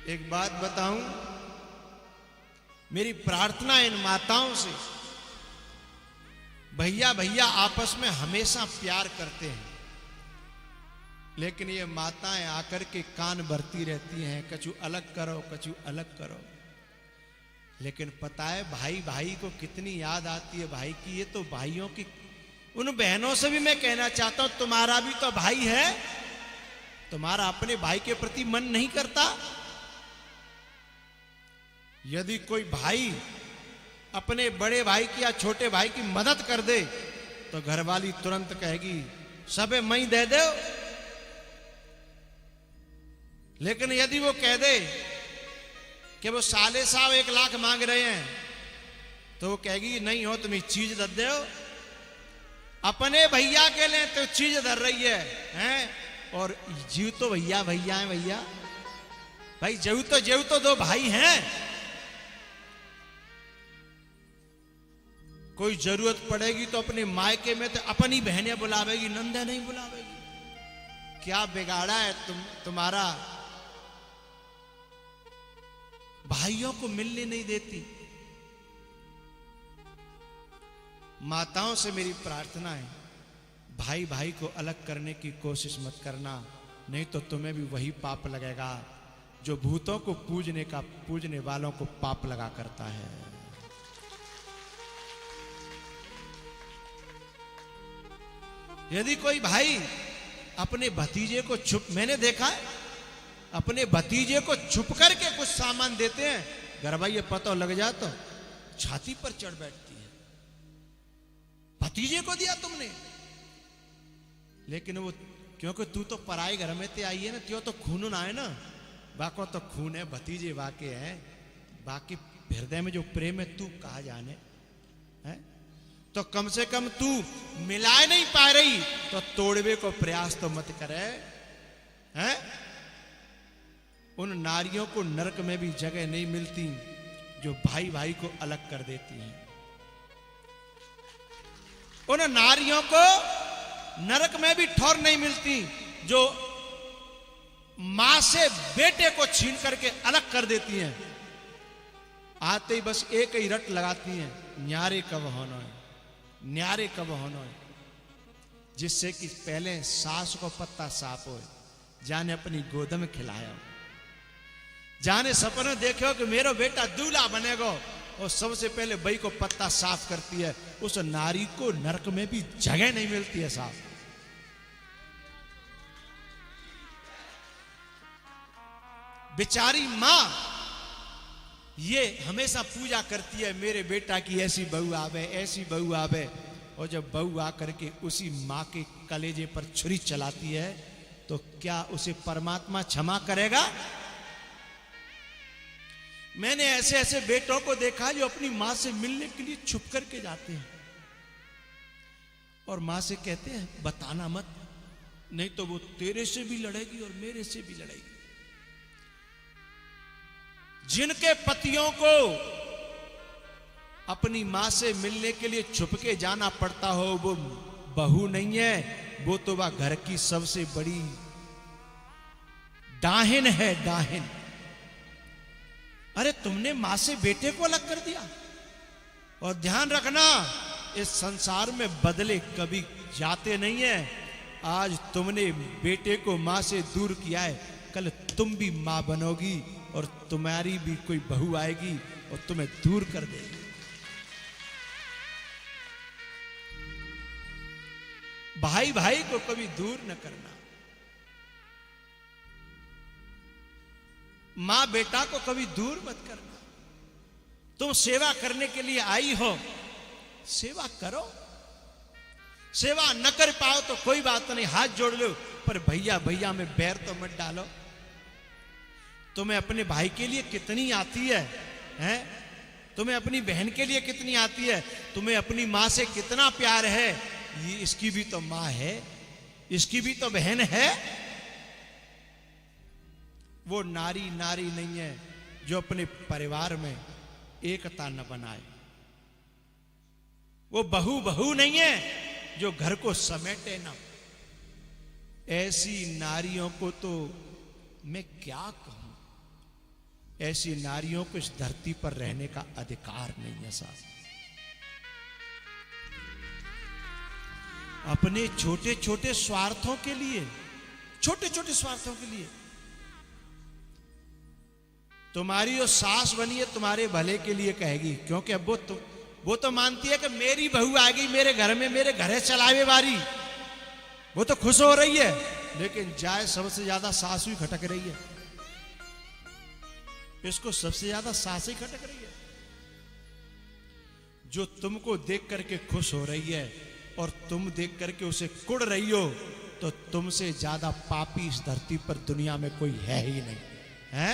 एक बात बताऊं, मेरी प्रार्थना इन माताओं से, भैया भैया आपस में हमेशा प्यार करते हैं, लेकिन ये माताएं आकर के कान भरती रहती हैं, कछु अलग करो कछु अलग करो। लेकिन पता है भाई भाई को कितनी याद आती है भाई की। ये तो भाइयों की, उन बहनों से भी मैं कहना चाहता हूं, तुम्हारा भी तो भाई है, तुम्हारा अपने भाई के प्रति मन नहीं करता? यदि कोई भाई अपने बड़े भाई की या छोटे भाई की मदद कर दे तो घरवाली तुरंत कहेगी सबे मई दे दो। लेकिन यदि वो कह दे कि वो साले साहब 1 लाख मांग रहे हैं तो वो कहेगी नहीं हो तुम्हें चीज दे दो। अपने भैया के लिए तो चीज धर रही है, हैं? और जीव तो भैया भैया है भैया भाई, जेव तो 2 भाई हैं। कोई जरूरत पड़ेगी तो अपने मायके में तो अपनी बहनें बुलावेगी, नंदे नहीं बुलावेगी। क्या बिगाड़ा है तुम्हारा? भाइयों को मिलने नहीं देती। माताओं से मेरी प्रार्थना है, भाई भाई को अलग करने की कोशिश मत करना, नहीं तो तुम्हें भी वही पाप लगेगा जो भूतों को पूजने वालों को पाप लगा करता है। यदि कोई भाई अपने भतीजे को मैंने देखा है, अपने भतीजे को छुप करके कुछ सामान देते हैं, घर भाई ये पता लग जाए तो छाती पर चढ़ बैठती है, भतीजे को दिया तुमने। लेकिन वो क्योंकि तू तो पराई घर में ते आई है ना, त्यों तो खून ना है ना, बाको तो खून है, भतीजे वाके हैं, बाकी हृदय में जो प्रेम है तू कहा जाने है। तो कम से कम तू मिला नहीं पा रही तो तोड़वे को प्रयास तो मत करे, हैं? उन नारियों को नरक में भी जगह नहीं मिलती जो भाई भाई को अलग कर देती हैं। उन नारियों को नरक में भी ठौर नहीं मिलती जो मां से बेटे को छीन करके अलग कर देती हैं। आते ही बस एक ही रट लगाती हैं, न्यारे कब होना है, न्यारे कब होना है, जिससे कि पहले सास को पत्ता साफ हो, जाने अपनी गोद में खिलाया हो, जाने सपने देखे हो कि मेरा बेटा दूल्हा बनेगा, और सबसे पहले बई को पत्ता साफ करती है। उस नारी को नरक में भी जगह नहीं मिलती है साफ। बेचारी मां ये हमेशा पूजा करती है, मेरे बेटा की ऐसी बहू आवे, ऐसी बहू आवे, और जब बहू आकर के उसी मां के कलेजे पर छुरी चलाती है तो क्या उसे परमात्मा क्षमा करेगा? मैंने ऐसे ऐसे बेटों को देखा जो अपनी मां से मिलने के लिए छुप करके जाते हैं और मां से कहते हैं बताना मत, नहीं तो वो तेरे से भी लड़ेगी और मेरे से भी लड़ेगी। जिनके पतियों को अपनी मां से मिलने के लिए छुप के जाना पड़ता हो, वो बहू नहीं है, वो तो वह घर की सबसे बड़ी डाहिन है, डाहिन। अरे तुमने मां से बेटे को अलग कर दिया। और ध्यान रखना, इस संसार में बदले कभी जाते नहीं है। आज तुमने बेटे को मां से दूर किया है, कल तुम भी मां बनोगी और तुम्हारी भी कोई बहू आएगी और तुम्हें दूर कर देगी। भाई भाई को कभी दूर न करना, मां बेटा को कभी दूर मत करना। तुम सेवा करने के लिए आई हो, सेवा करो। सेवा न कर पाओ तो कोई बात नहीं, हाथ जोड़ लो, पर भैया भैया में बैर तो मत डालो। तुम्हें अपने भाई के लिए कितनी आती है, हैं? तुम्हें अपनी बहन के लिए कितनी आती है, तुम्हें अपनी मां से कितना प्यार है, ये इसकी भी तो मां है, इसकी भी तो बहन है। वो नारी नारी नहीं है जो अपने परिवार में एकता न बनाए। वो बहू बहू नहीं है जो घर को समेटे ना। ऐसी नारियों को तो मैं क्या कहूं, ऐसी नारियों को इस धरती पर रहने का अधिकार नहीं है साहब। अपने छोटे छोटे स्वार्थों के लिए, छोटे छोटे स्वार्थों के लिए तुम्हारी जो सास बनी है तुम्हारे भले के लिए कहेगी, क्योंकि अब वो तो मानती है कि मेरी बहू आ गई मेरे घर में, मेरे घरे चलावे वाली, वो तो खुश हो रही है। लेकिन जाए सबसे ज्यादा सास ही खटक रही है, इसको सबसे ज्यादा सास ही खटक रही है। जो तुमको देख करके खुश हो रही है और तुम देख करके उसे कुड़ रही हो, तो तुमसे ज्यादा पापी इस धरती पर दुनिया में कोई है ही नहीं है।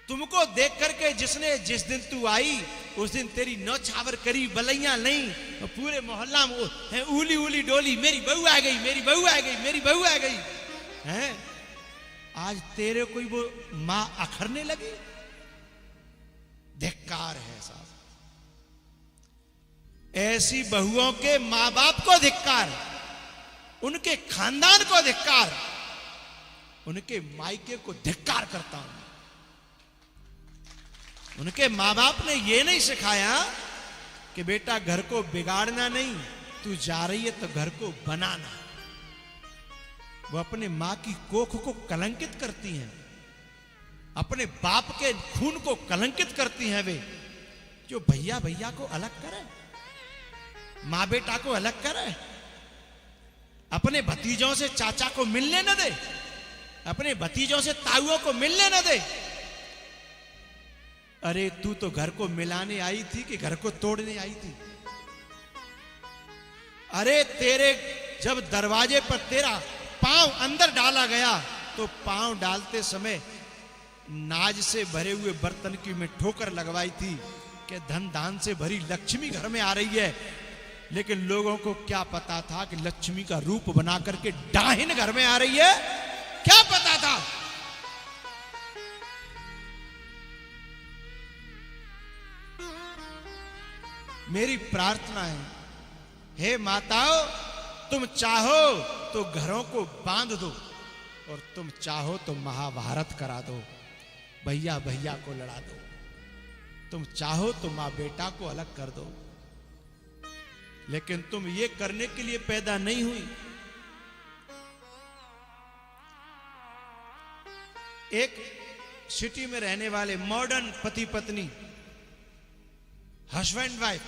तुमको देख करके जिसने जिस दिन तू आई उस दिन तेरी नौछावर करी, बलैया नहीं, तो पूरे मोहल्ला में है उली उली डोली, मेरी बहू आ गई, मेरी बहू आ गई, मेरी बहू आ गई है। आज तेरे कोई वो मां अखरने लगी। धिक्कार है साहब, ऐसी बहुओं के मां बाप को धिक्कार, उनके खानदान को धिक्कार, उनके मायके को धिक्कार करता हूं। उनके मां बाप ने यह नहीं सिखाया कि बेटा घर को बिगाड़ना नहीं, तू जा रही है तो घर को बनाना। वो अपने मां की कोख को कलंकित करती हैं, अपने बाप के खून को कलंकित करती हैं। वे जो भैया भैया को अलग करे, मां बेटा को अलग करे, अपने भतीजों से चाचा को मिलने न दे, अपने भतीजों से ताऊओं को मिलने न दे। अरे तू तो घर को मिलाने आई थी कि घर को तोड़ने आई थी? अरे तेरे जब दरवाजे पर तेरा पांव अंदर डाला गया तो पांव डालते समय नाज से भरे हुए बर्तन की में ठोकर लगवाई थी कि धन दान से भरी लक्ष्मी घर में आ रही है। लेकिन लोगों को क्या पता था कि लक्ष्मी का रूप बना करके डाहिन घर में आ रही है? क्या पता था? मेरी प्रार्थना है, हे माताओं, तुम चाहो तो घरों को बांध दो और तुम चाहो तो महाभारत करा दो, भैया भैया को लड़ा दो। तुम चाहो तो मां बेटा को अलग कर दो, लेकिन तुम ये करने के लिए पैदा नहीं हुई। एक सिटी में रहने वाले मॉडर्न पति पत्नी, हस्बैंड वाइफ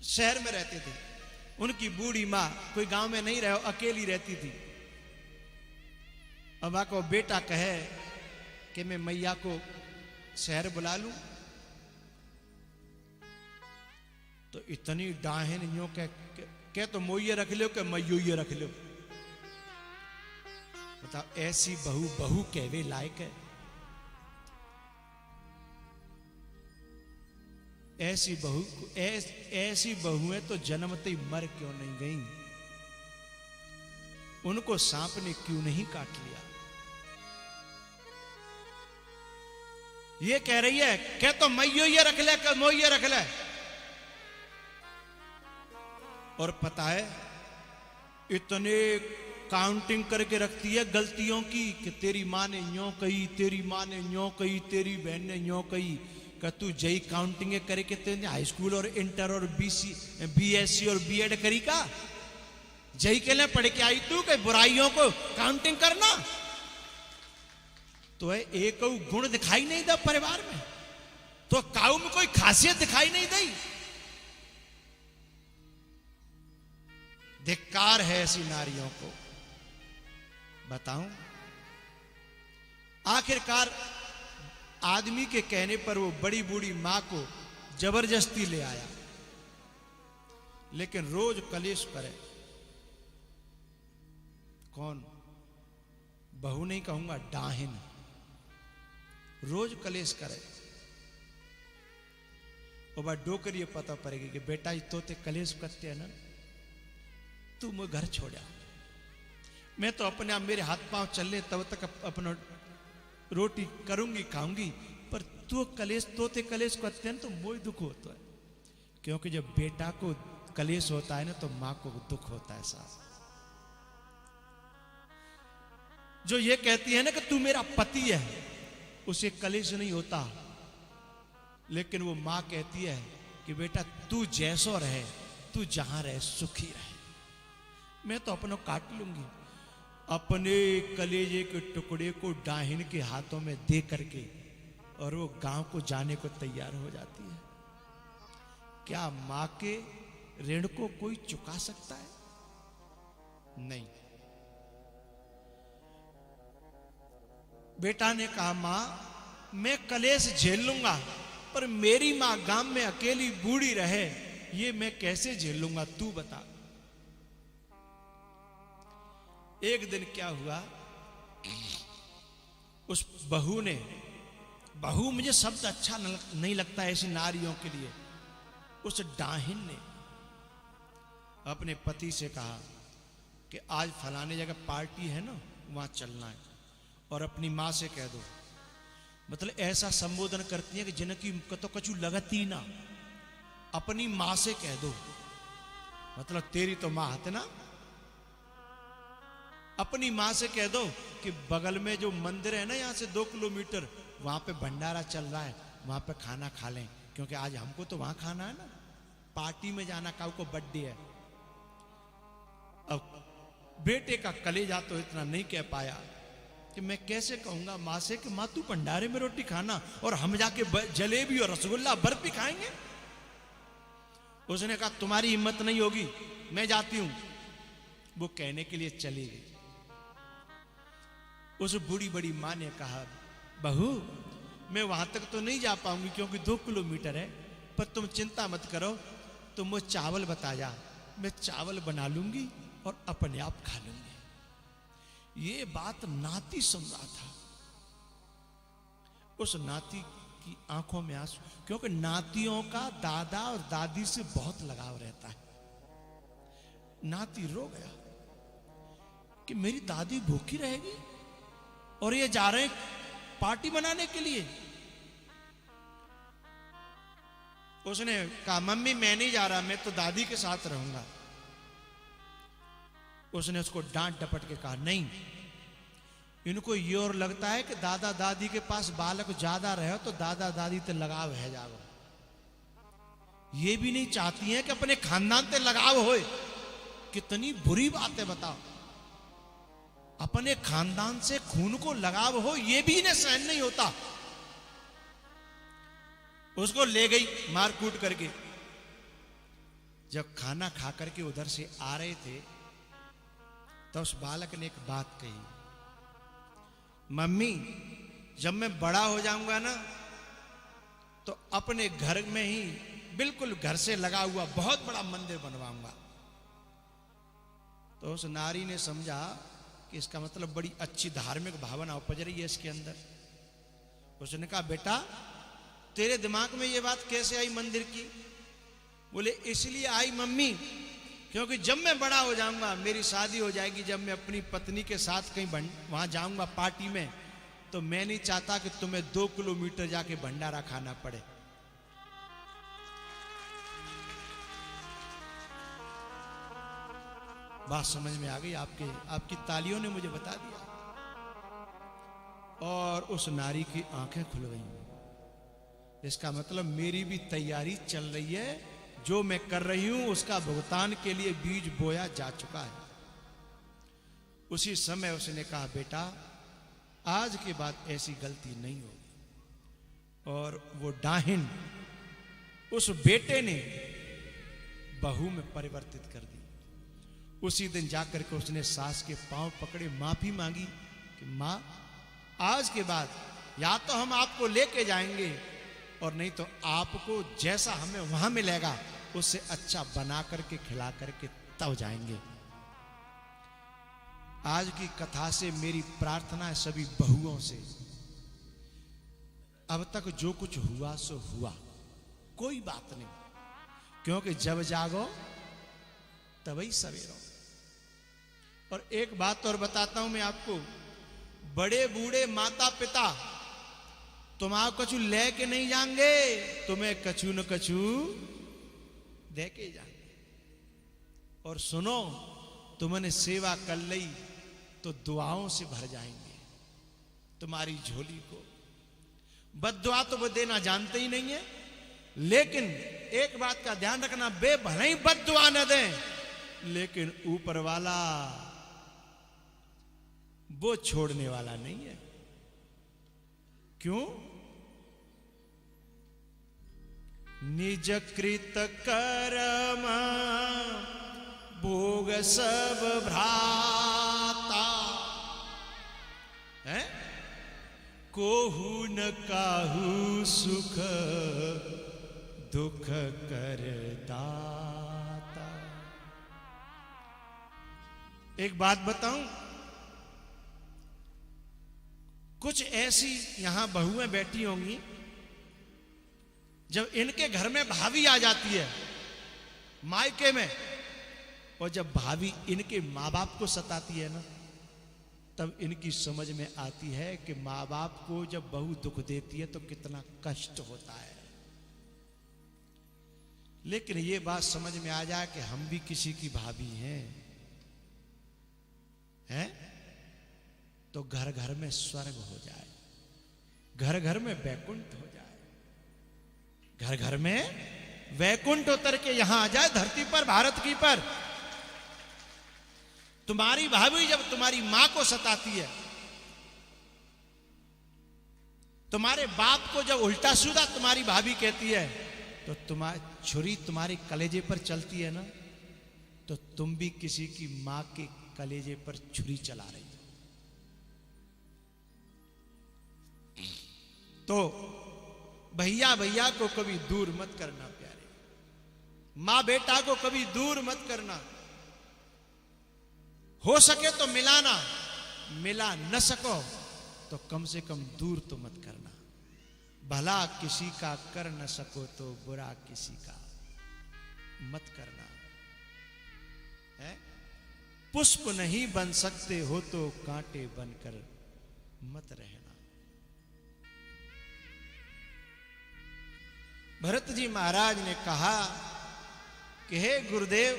शहर में रहते थे। उनकी बूढ़ी मां कोई गांव में नहीं रहे, अकेली रहती थी। अब को बेटा कहे कि मैं मैया को शहर बुला लूं, तो इतनी डाहिन यूं कह तो मोइये रख लो कि मैयो ये रख लो। बताओ, ऐसी बहू बहू कहवे लायक है? ऐसी बहुएं तो जन्मते ही मर क्यों नहीं गई? उनको सांप ने क्यों नहीं काट लिया? ये कह रही है क्या तो मैयो ये रख ले, क्या मोइये रख ले। और पता है इतने काउंटिंग करके रखती है गलतियों की कि तेरी मां ने यूं कही, तेरी मां ने यूं कही, तेरी बहन ने यूं कही। कि तू जई काउंटिंग करे के तेने हाई स्कूल और इंटर और बीएससी और बीएड करी का? जई के लिए पढ़ के आई तू कि बुराइयों को काउंटिंग करना? तो है एक गुण दिखाई नहीं दा परिवार में, तो काऊ में कोई खासियत दिखाई नहीं दी। धिक्कार है ऐसी नारियों को। बताऊं, आखिरकार आदमी के कहने पर वो बड़ी बूढ़ी मां को जबरदस्ती ले आया, लेकिन रोज कलेश करे। कौन? बहू नहीं कहूंगा, डाहिन। रोज कलेश करे। और बात डोकर ये पता पड़ेगी कि बेटा ये तोते कलेश करते हैं ना, तू मुझे घर छोड़ा, मैं तो अपने आप मेरे हाथ पांव चल ले तब तक अपना रोटी करूंगी खाऊंगी, पर तू कलेश तोते कलेश करते हैं तो मोई दुख होता है। क्योंकि जब बेटा को कलेश होता है ना तो मां को दुख होता है साहब। जो ये कहती है ना कि तू मेरा पति है, उसे कलेश नहीं होता, लेकिन वो मां कहती है कि बेटा तू जैसो रहे, तू जहां रहे सुखी रहे, मैं तो अपनों काट लूंगी। अपने कलेजे के टुकड़े को डाहिन के हाथों में दे करके और वो गांव को जाने को तैयार हो जाती है। क्या मां के ऋण को कोई चुका सकता है? नहीं। बेटा ने कहा मां मैं कलेश झेल लूंगा, पर मेरी मां गांव में अकेली बूढ़ी रहे ये मैं कैसे झेल लूंगा, तू बता। एक दिन क्या हुआ, उस बहू ने, बहू मुझे शब्द अच्छा नहीं लगता ऐसी नारियों के लिए, उस डाहिन ने अपने पति से कहा कि आज फलाने जगह पार्टी है ना, वहां चलना है, और अपनी मां से कह दो। मतलब ऐसा संबोधन करती है कि जिनकी तो कछु लगती ना, अपनी मां से कह दो, मतलब तेरी तो मां है ना। अपनी मां से कह दो कि बगल में जो मंदिर है ना, यहां से 2 किलोमीटर, वहां पे भंडारा चल रहा है, वहां पे खाना खा लें, क्योंकि आज हमको तो वहां खाना है ना, पार्टी में जाना, काऊ को बर्थडे है। अब बेटे का कलेजा तो इतना नहीं कह पाया कि मैं कैसे कहूंगा मां से कि मां तू भंडारे में रोटी खाना और हम जाके जलेबी और रसगुल्ला बर्फी खाएंगे। उसने कहा तुम्हारी हिम्मत नहीं होगी, मैं जाती हूं। वो कहने के लिए चली गई। उस बूढ़ी बड़ी मां ने कहा बहू मैं वहां तक तो नहीं जा पाऊंगी क्योंकि 2 किलोमीटर है, पर तुम चिंता मत करो, तुम वो चावल बता जा, मैं चावल बना लूंगी और अपने आप खा लूंगी। ये बात नाती सुन रहा था। उस नाती की आंखों में आंसू, क्योंकि नातियों का दादा और दादी से बहुत लगाव रहता है। नाती रो गया कि मेरी दादी भूखी रहेगी और ये जा रहे पार्टी बनाने के लिए। उसने कहा मम्मी मैं नहीं जा रहा, मैं तो दादी के साथ रहूंगा। उसने उसको डांट डपट के कहा नहीं, इनको ये और लगता है कि दादा दादी के पास बालक ज्यादा रहे तो दादा दादी ते लगाव है जाओ। ये भी नहीं चाहती हैं कि अपने खानदान ते लगाव होए। कितनी बुरी बात है बताओ, अपने खानदान से खून को लगाव हो ये भी इन्हें सहन नहीं होता। उसको ले गई मार कूट करके। जब खाना खा करके उधर से आ रहे थे तो उस बालक ने एक बात कही, मम्मी जब मैं बड़ा हो जाऊंगा ना तो अपने घर में ही बिल्कुल घर से लगा हुआ बहुत बड़ा मंदिर बनवाऊंगा। तो उस नारी ने समझा कि इसका मतलब बड़ी अच्छी धार्मिक भावना उपज रही है इसके अंदर। उसने कहा बेटा तेरे दिमाग में ये बात कैसे आई मंदिर की? बोले इसलिए आई मम्मी क्योंकि जब मैं बड़ा हो जाऊंगा, मेरी शादी हो जाएगी, जब मैं अपनी पत्नी के साथ कहीं वहां जाऊंगा पार्टी में, तो मैं नहीं चाहता कि तुम्हें 2 किलोमीटर जाके भंडारा खाना पड़े। बात समझ में आ गई आपकी तालियों ने मुझे बता दिया। और उस नारी की आंखें खुल गई। इसका मतलब मेरी भी तैयारी चल रही है, जो मैं कर रही हूं उसका भुगतान के लिए बीज बोया जा चुका है। उसी समय उसने कहा बेटा आज के बाद ऐसी गलती नहीं होगी। और वो डाहिन उस बेटे ने बहू में परिवर्तित कर दी। उसी दिन जाकर के उसने सास के पांव पकड़े, माफी मांगी कि मां आज के बाद या तो हम आपको लेके जाएंगे और नहीं तो आपको जैसा हमें वहां मिलेगा उससे अच्छा बना करके खिला करके तब जाएंगे। आज की कथा से मेरी प्रार्थना है सभी बहुओं से, अब तक जो कुछ हुआ सो हुआ, कोई बात नहीं, क्योंकि जब जागो तभी सवेरो। और एक बात और बताता हूं मैं आपको, बड़े बूढ़े माता पिता तुम्हारा कछु ले के नहीं जाएंगे, तुम्हें कछु न कछु दे के जाएंगे। और सुनो तुमने सेवा कर ली तो दुआओं से भर जाएंगे तुम्हारी झोली को। बद्दुआ तो वो देना जानते ही नहीं है, लेकिन एक बात का ध्यान रखना, बे भले ही बद्दुआ न दें, लेकिन ऊपर वाला वो छोड़ने वाला नहीं है। क्यों? निज कृत कर्म भोग सब भ्राता है, कोहू न काहू सुख दुख कर दाता। एक बात बताऊं, कुछ ऐसी यहां बहुएं बैठी होंगी, जब इनके घर में भाभी आ जाती है मायके में, और जब भाभी इनके माँ बाप को सताती है ना, तब इनकी समझ में आती है कि माँ बाप को जब बहू दुख देती है तो कितना कष्ट होता है। लेकिन ये बात समझ में आ जाए कि हम भी किसी की भाभी हैं, तो घर घर में स्वर्ग हो जाए, घर घर में वैकुंठ हो जाए, घर घर में वैकुंठ उतर के यहां आ जाए धरती पर, भारत की पर। तुम्हारी भाभी जब तुम्हारी मां को सताती है, तुम्हारे बाप को जब उल्टा सीधा तुम्हारी भाभी कहती है, तो तुम्हारी छुरी तुम्हारे कलेजे पर चलती है ना, तो तुम भी किसी की मां के कलेजे पर छुरी चला रही हो। तो भैया भैया को कभी दूर मत करना प्यारे, मां बेटा को कभी दूर मत करना। हो सके तो मिलाना, मिला न सको तो कम से कम दूर तो मत करना। भला किसी का कर न सको तो बुरा किसी का मत करना है। पुष्प नहीं बन सकते हो तो कांटे बनकर मत रहना। भरत जी महाराज ने कहा कि हे गुरुदेव,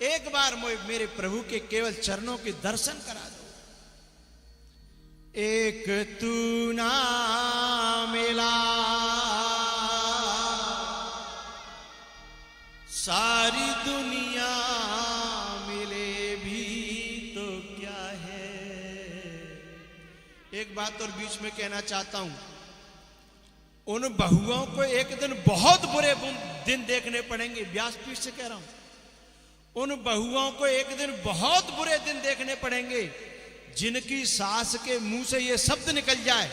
एक बार मेरे प्रभु के केवल चरणों के दर्शन करा दो। एक तू ना मिला सारी दुनिया मिले भी तो क्या है। एक बात और बीच में कहना चाहता हूं, उन बहुओं को एक दिन बहुत बुरे दिन देखने पड़ेंगे। व्यासपीठ से कह रहा हूं, उन बहुओं को एक दिन बहुत बुरे दिन देखने पड़ेंगे, जिनकी सास के मुंह से ये शब्द निकल जाए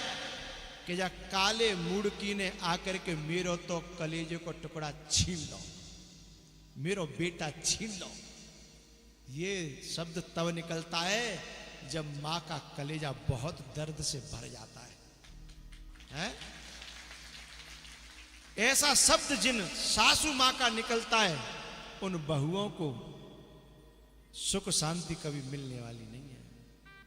कि जा काले मुड़की ने आकर के मेरो तो कलेजे को टुकड़ा छीन लो, मेरो बेटा छीन लो। ये शब्द तब निकलता है जब मां का कलेजा बहुत दर्द से भर जाता है? ऐसा शब्द जिन सासू मां का निकलता है, उन बहुओं को सुख शांति कभी मिलने वाली नहीं है।